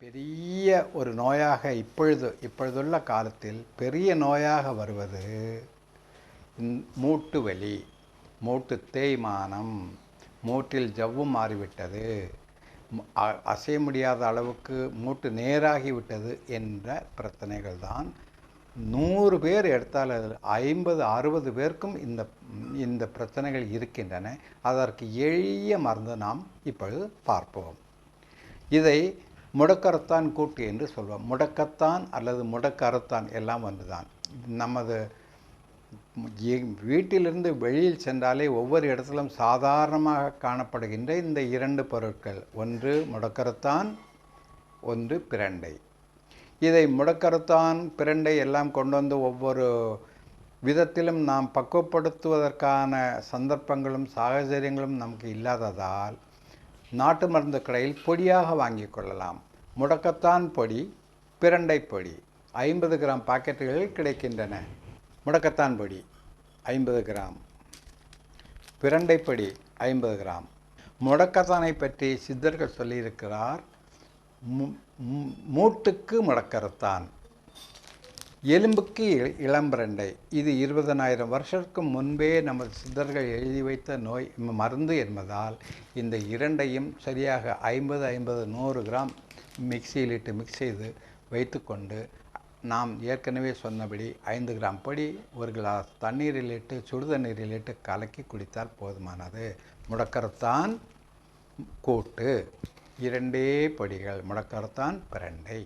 பெரிய ஒரு நோயாக இப்பொழுதுள்ள காலத்தில் பெரிய நோயாக வருவது மூட்டு வலி, மூட்டு தேய்மானம், மூட்டில் ஜவ்வு மாறிவிட்டது, அசைய முடியாத அளவுக்கு மூட்டு நேராகிவிட்டது என்ற பிரச்சனைகள் தான். 100 பேர் எடுத்தால் 50-60 பேருக்கும் இந்த பிரச்சனைகள் இருக்கின்றன. அதற்கு எளிய மருந்து நாம் இப்பொழுது பார்ப்போம். இதை முடக்கறுத்தான் கூட்டு என்று சொல்வோம். முடக்கத்தான் அல்லது முடக்கறுத்தான் எல்லாம் ஒன்றுதான். நமது வீட்டிலிருந்து வெளியில் சென்றாலே ஒவ்வொரு இடத்திலும் சாதாரணமாக காணப்படுகின்ற இந்த 2 பொருட்கள், ஒன்று முடக்கறுத்தான், ஒன்று பிரண்டை. இதை முடக்கறுத்தான் பிரண்டை எல்லாம் கொண்டு வந்து ஒவ்வொரு விதத்திலும் நாம் பக்குவப்படுத்துவதற்கான சந்தர்ப்பங்களும் சாகச்சரியங்களும் நமக்கு இல்லாததால் நாட்டு மருந்து கடையில் பொடியாக வாங்கி கொள்ளலாம். முடக்கத்தான் பொடி, பிரண்டை பொடி 50 கிராம் பாக்கெட்டுகளில் கிடைக்கின்றன. முடக்கத்தான் பொடி 50 கிராம், பிரண்டை பொடி 50 கிராம். முடக்கத்தானை பற்றி சித்தர்கள் சொல்லியிருக்கிறார். மூட்டுக்கு முடக்கறுத்தான், எலும்புக்கு இளம்பிரண்டை. இது 20,000 வருஷத்துக்கு முன்பே நமது சித்தர்கள் எழுதி வைத்த மருந்து என்பதால் இந்த இரண்டையும் சரியாக 50-100 கிராம் மிக்சியில் இட்டு மிக்ஸ் செய்து வைத்துக்கொண்டு நாம் ஏற்கனவே சொன்னபடி 5 கிராம் பொடி 1 கிளாஸ் தண்ணீரில் இட்டு சுடுதண்ணீரில் இட்டு கலக்கி குடித்தால் போதுமானது. முடக்கறுத்தான் கூட்டு 2 பொடிகள், முடக்கறுத்தான் பிரண்டை.